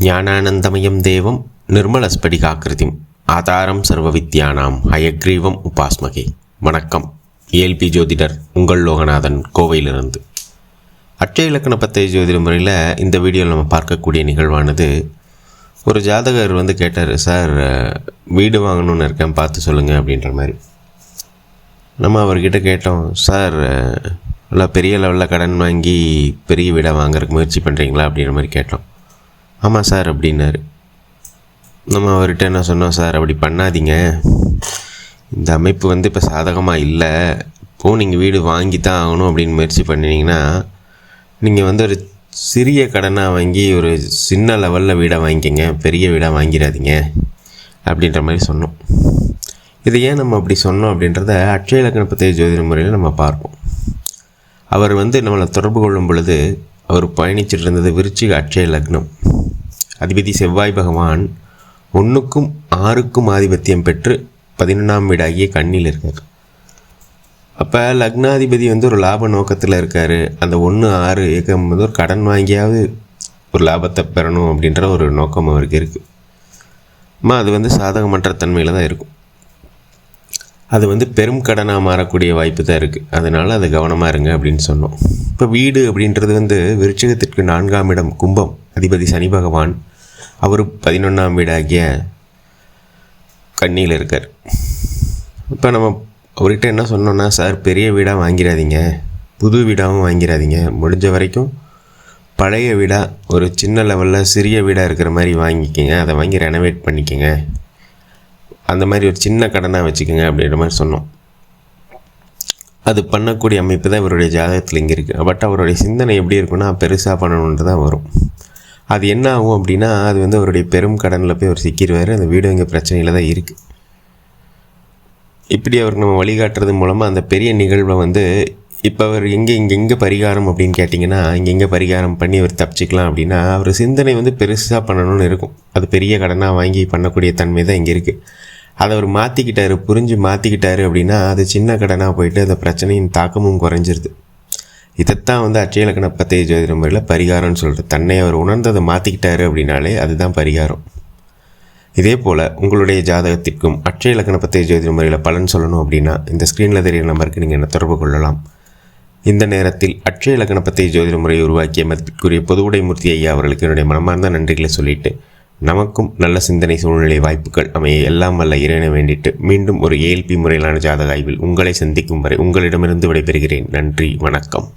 ஞானானந்தமயம் தேவம் நிர்மலஸ்படிகாக்கிருதிம் ஆதாரம் சர்வ வித்யானாம் ஹயக்ரீவம் உபாஸ்மகே. வணக்கம். ஏஎல்பி ஜோதிடர் உங்கள் லோகநாதன், கோவையிலிருந்து. அட்சய இலக்கண பத்தய ஜோதிட முறையில் இந்த வீடியோவில் நம்ம பார்க்கக்கூடிய நிகழ்வானது, ஒரு ஜாதகர் கேட்டார், சார் வீடு வாங்கணுன்னு இருக்கேன், பார்த்து சொல்லுங்கள் அப்படின்ற மாதிரி. நம்ம அவர்கிட்ட கேட்டோம், சார் நல்லா பெரிய லெவலில் கடன் வாங்கி பெரிய வீடாக வாங்குறதுக்கு முயற்சி பண்ணுறீங்களா அப்படின்ற மாதிரி கேட்டோம். ஆமாம் சார் அப்படின்னாரு. நம்ம அவர்கிட்ட என்ன சொன்னோம், சார் அப்படி பண்ணாதீங்க, இந்த அமைப்பு இப்போ சாதகமாக இல்லை, இப்போது நீங்கள் வீடு வாங்கி தான் ஆகணும் அப்படின்னு முயற்சி பண்ணினீங்கன்னா நீங்கள் ஒரு சிறிய கடனாக வாங்கி ஒரு சின்ன லெவலில் வீடாக வாங்கிக்கங்க, பெரிய வீடாக வாங்கிடாதீங்க அப்படின்ற மாதிரி சொன்னோம். இதை ஏன் நம்ம அப்படி சொன்னோம் அப்படின்றத அட்சய இலக்கண பத்தய ஜோதிட முறையில் நம்ம பார்ப்போம். அவர் நம்மளை தொடர்பு கொள்ளும் பொழுது அவர் பயணிச்சுட்டு இருந்தது விருச்சிக அட்சய லக்னம். அதிபதி செவ்வாய் பகவான் 1க்கும் 6க்கும் ஆதிபத்தியம் பெற்று 11ஆம் வீடாகிய கண்ணியில் இருக்கார். அப்போ லக்னாதிபதி ஒரு லாப நோக்கத்தில் இருக்கார். அந்த 1, 6 இயக்கம் ஒரு கடன் வாங்கியாவது ஒரு லாபத்தை பெறணும் அப்படின்ற ஒரு நோக்கம் அவருக்கு இருக்குது. அது சாதகமற்ற தன்மையில் தான் இருக்கும். அது பெரும் கடனாக மாறக்கூடிய வாய்ப்பு தான் இருக்குது. அதனால் அது கவனமாக இருங்க அப்படின்னு சொன்னோம். இப்போ வீடு அப்படின்றது விருச்சிகத்திற்கு 4ஆம் இடம் கும்பம் அதிபதி சனி பகவான், அவர் 11ஆம் வீடாகிய கன்னியில் இருக்கார். இப்போ நம்ம அவர்கிட்ட என்ன சொன்னோன்னா, சார் பெரிய வீடாக வாங்கிடாதீங்க, புது வீடாகவும் வாங்கிடாதீங்க, முடிஞ்ச வரைக்கும் பழைய வீடாக ஒரு சின்ன லெவலில் சிறிய வீடாக இருக்கிற மாதிரி வாங்கிக்கோங்க, அதை வாங்கி ரெனோவேட் பண்ணிக்கோங்க, அந்த மாதிரி ஒரு சின்ன கடனாக வச்சுக்கோங்க அப்படின்ற மாதிரி சொன்னோம். அது பண்ணக்கூடிய அமைப்பு தான் இவருடைய ஜாதகத்தில் இங்கே இருக்குது. பட் அவருடைய சிந்தனை எப்படி இருக்குன்னா, பெருசாக பண்ணணுன்ட்டு தான் வரும். அது என்ன ஆகும் அப்படின்னா, அது அவருடைய பெரும் கடனில் போய் அவர் சிக்கிடுவார். அந்த வீடு இங்கே பிரச்சனையில் தான் இருக்குது. இப்படி அவருக்கு நம்ம வழிகாட்டுறது மூலமாக அந்த பெரிய நிகழ்வை இப்போ அவர் இங்கே பரிகாரம் அப்படின்னு கேட்டிங்கன்னா, இங்கே பரிகாரம் பண்ணி அவர் தப்பிச்சிக்கலாம் அப்படின்னா, அவர் சிந்தனை பெருசாக பண்ணணும்னு இருக்கும். அது பெரிய கடனாக வாங்கி பண்ணக்கூடிய தன்மை தான் இங்கே இருக்குது. அதை அவர் மாற்றிக்கிட்டாரு, புரிஞ்சு மாற்றிக்கிட்டாரு அப்படின்னா, அது சின்ன கடனாக போயிட்டு அந்த பிரச்சனையின் தாக்கமும் குறைஞ்சிருது. இதைத்தான் அட்சய இலக்கண பத்தய ஜோதிட முறையில் பரிகாரம்னு சொல்கிறது. தன்னை அவர் உணர்ந்ததை மாற்றிக்கிட்டாரு அப்படின்னாலே அதுதான் பரிகாரம். இதே போல் உங்களுடைய ஜாதகத்திற்கும் அட்சய இலக்கண பத்தய ஜோதிட முறையில் பலன் சொல்லணும் அப்படின்னா, இந்த ஸ்க்ரீனில் தெரிகிற நம்பருக்கு நீங்கள் என்ன தொடர்பு கொள்ளலாம். இந்த நேரத்தில் அட்சய இலக்கண பத்தய ஜோதிட முறையை உருவாக்கிய மதிப்பிற்குரிய பொதுவுடைமூர்த்தி ஐயா அவர்களுக்கு என்னுடைய மனமார்ந்த நன்றிகளை சொல்லிவிட்டு, நமக்கும் நல்ல சிந்தனை சூழ்நிலை வாய்ப்புகள் அமைய எல்லாம் வல்ல இறைவனை வேண்டிட்டு மீண்டும் ஒரு ஏஎல்பி முறையிலான ஜாதக ஆய்வில் உங்களை சந்திக்கும் வரை உங்களிடமிருந்து விடைபெறுகிறேன். நன்றி, வணக்கம்.